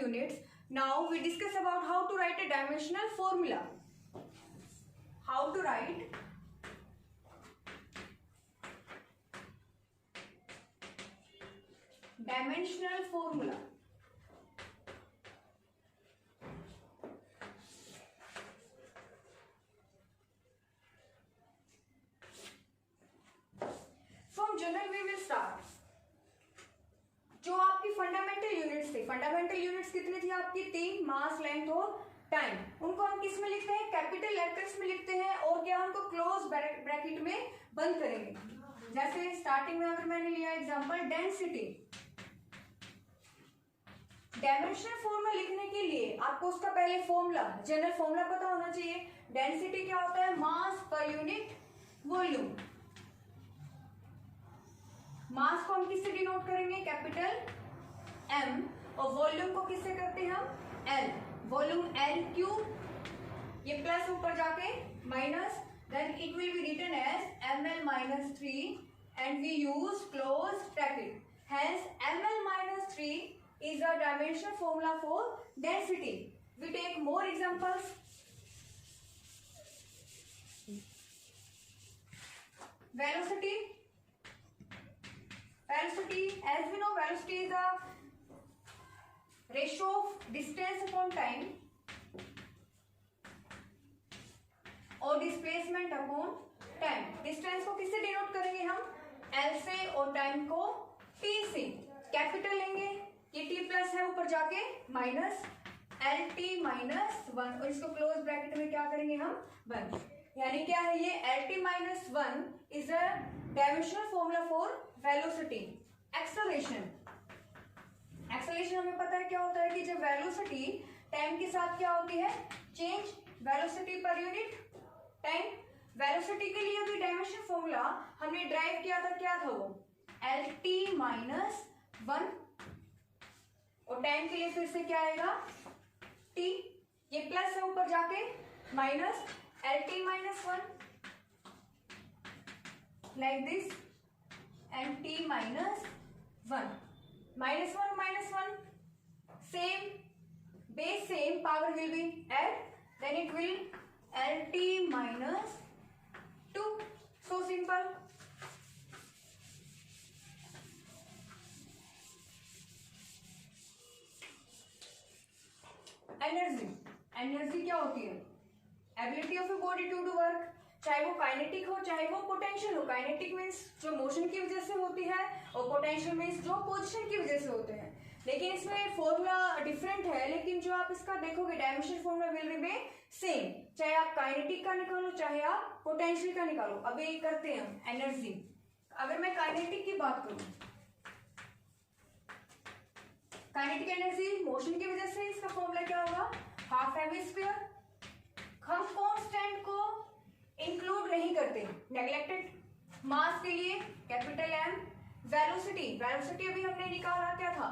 units. Now we discuss about how to write a dimensional formula. How to write dimensional formula. From journal we will start. जो आपकी fundamental units थी, fundamental units कितनी थी आपकी? 3, मास, length और time. उनको हम किस में लिखते हैं? कैपिटल लेटर्स में लिखते हैं. और क्या उनको क्लोज ब्रैकेट में बंद करेंगे. जैसे स्टार्टिंग में अगर मैंने लिया एग्जांपल डेंसिटी. डायमेंशनल फॉर्मूला लिखने के लिए आपको उसका पहले फॉर्मूला, जनरल फॉर्मूला पता होना चाहिए. डेंसिटी क्या होता है? मास पर यूनिट वॉल्यूम. मास को हम किससे डिनोट करेंगे? Capital M. और वॉल्यूम को किससे करते हैं हम? एल. Volume L cube. ये प्लस ऊपर जाके minus, then it will be written as ml minus 3 and we use close bracket. Hence ml minus 3 is a dimensional formula for density. We take more examples. Velocity. Velocity, as we know, velocity is the ratio of distance upon time और displacement upon time. Distance को किससे denote करेंगे हम? L से. और time को T से. Capital लेंगे, ये टी प्लस है ऊपर जाके माइनस एल टी माइनस 1. और इसको क्लोज ब्रैकेट में क्या करेंगे हम? 1. यानी क्या है ये? L T minus 1 is a dimensional formula for velocity. Acceleration. Acceleration हमें पता है क्या होता है कि जब वेलोसिटी टाइम के साथ क्या होती है? Change. Velocity per unit time. Velocity के लिए भी डायमेंशन फॉर्मूला हमने ड्राइव किया था. क्या था वो? L T minus 1. और टाइम के लिए फिर से क्या आएगा? टी. ये प्लस है ऊपर जाके minus L T minus 1 like this. L T minus 1 minus 1 same base, same power will be add, then it will LT minus 2. So simple. Energy. Energy क्या होती है? Ability of a body to do work. चाहे वो kinetic हो चाहे वो potential हो. Kinetic means जो मोशन की वजह से होती है और पोटेंशियल मीन्स जो पोजीशन की वजह से होते हैं. लेकिन इसमें फॉर्मूला डिफरेंट है. लेकिन जो आप इसका देखोगे dimension formula will remain same. चाहे आप काइनेटिक का निकालो चाहे आप पोटेंशियल का निकालो. अभी करते हैं हम एनर्जी. अगर मैं काइनेटिक की बात करूं, काइनेटिक एनर्जी मोशन की वजह से इसका फॉर्मूला क्या होगा? Half M square. हम कांस्टेंट को इंक्लूड नहीं करते, नेग्लेक्टेड. मास के लिए कैपिटल एम. वेलोसिटी. वेलोसिटी अभी हमने निकाला क्या था?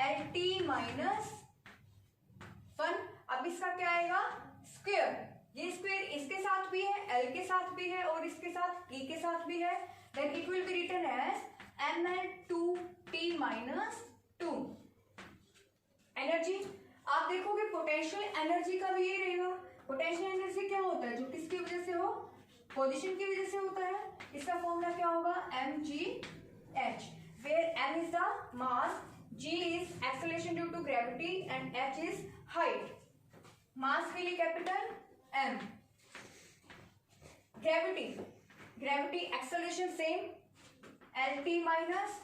L T minus 1. अब इसका क्या आएगा? स्क्वायर. ये स्क्वायर इसके साथ भी है, एल के साथ भी है और इसके साथ ई के साथ भी है. Then it will be written as M L 2 T minus 2. Energy आप देखोगे पोटेंशियल एनर्जी का भी ये रहेगा. पोटेंशियल एनर्जी क्या होता है? जो किसकी वजह से हो? पोजीशन की वजह से होता है. इसका फॉर्मूला क्या होगा? M G H, where M is the mass, G is acceleration due to gravity and H is height. Mass के लिए capital M. Gravity. Gravity acceleration same L T minus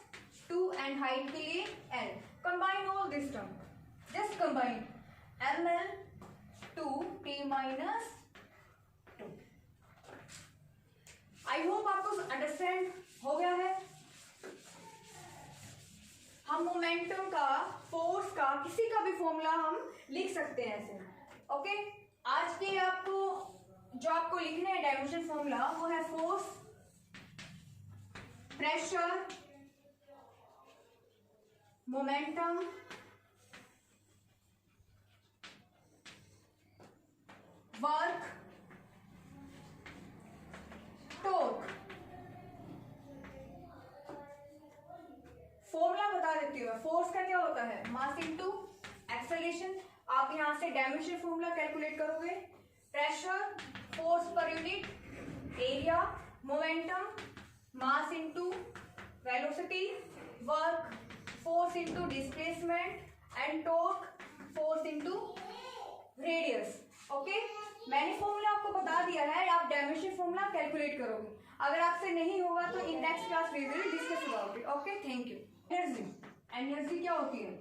2 and height के लिए L. Combine all this term. Just combine M L 2 T minus 2. I hope आपको understand हो गया है. हम momentum का, फोर्स का, किसी का भी फॉर्मूला हम लिख सकते हैं ऐसे. ओके. आज के आपको जो आपको लिखना है डायमेंशन फॉर्मूला वो है force, pressure, momentum, work, torque. Formula बता देती हूँ. फोर्स का क्या होता है? मास इनटू एक्सेलरेशन, आप यहाँ से डायमेंशन फॉर्मूला कैलकुलेट करोगे। Pressure, force per unit, area, momentum, mass into velocity, work, force into displacement and torque, force into radius. Okay, मैंने फॉर्मूला आपको बता दिया है, आप डायमेंशन फॉर्मूला कैलकुलेट करोगे। अगर आपसे नहीं होगा तो in next class we will discuss about it. Okay, thank you. Energy, energy क्या होती है?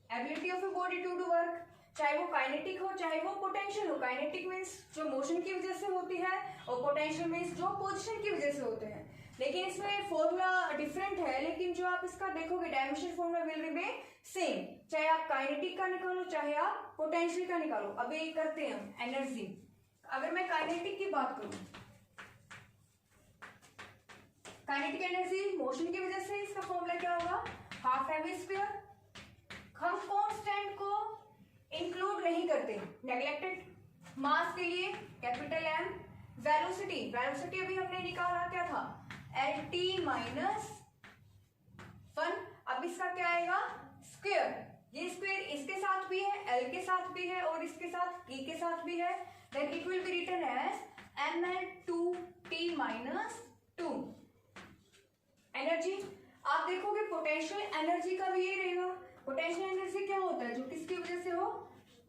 Ability of a body to do work, चाहे वो काइनेटिक हो चाहे वो पोटेंशियल हो। काइनेटिक मीन्स जो मोशन की वजह से होती है और पोटेंशियल मीन्स जो पोजीशन की वजह से होते हैं। लेकिन इसमें फॉर्मूला डिफरेंट है, लेकिन जो आप इसका देखोगे dimension formula will remain same, चाहे आप काइनेटिक का निकालो चाहे आप पोटेंशियल का निकालो। अभी करते हैं हम एनर्जी। अगर मैं काइनेटिक की बात करूं, काइनेटिक एनर्जी मोशन की वजह से, इसका फॉर्मूला क्या होगा? Half M square. हम कांस्टेंट को इंक्लूड नहीं करते, नेग्लेक्टेड। मास के लिए कैपिटल एम। वेलोसिटी, वेलोसिटी अभी हमने निकाला क्या था? L T minus 1। अब इसका क्या आएगा? स्क्वायर। ये स्क्वायर इसके साथ भी है, एल के साथ भी है और इसके साथ ई के साथ भी है। Then it will be written as M L 2 T minus 2। Energy आप देखोगे पोटेंशियल एनर्जी का भी ये रहेगा। पोटेंशियल एनर्जी क्या होता है? जो किसकी वजह से हो?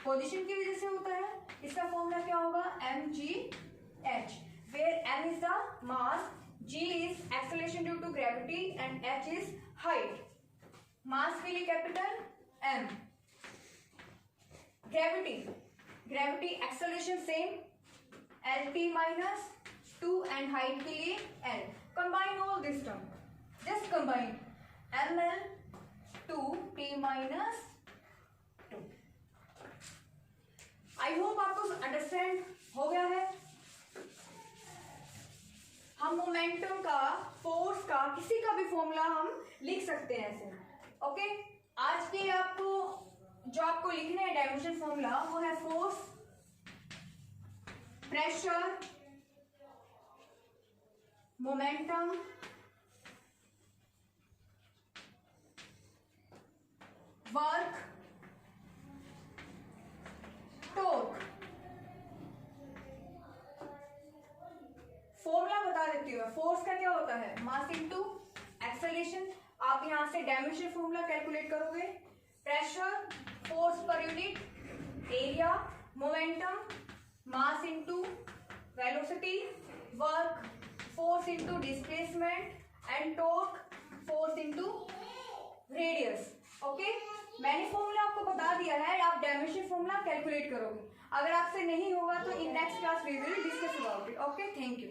पोजीशन की वजह से होता है। इसका फॉर्मूला क्या होगा? M G H, where M is the mass, G is acceleration due to gravity and H is height. Mass के लिए capital M. Gravity, gravity acceleration same, L T minus 2 and height के लिए L. Combine all this term, just combine M L 2 T minus 2। I hope आपको understand हो गया है। हम momentum का, फोर्स का, किसी का भी फॉर्मूला हम लिख सकते हैं ऐसे। ओके, आज के आपको लिखना है डायमेंशन फॉर्मूला, वो है force, pressure, momentum, work, torque. Formula बता देती हूँ। फोर्स का क्या होता है? मास इनटू एक्सेलरेशन, आप यहां से डायमेंशन फॉर्मूला कैलकुलेट करोगे। Pressure, force per unit, area, momentum, mass into velocity, work, force into displacement and torque, force into radius. Okay, मैंने फॉर्मूला आपको बता दिया है, आप डायमेंशन फॉर्मूला कैलकुलेट करोगे। अगर आपसे नहीं होगा तो in next class we will discuss about it. Okay, thank you.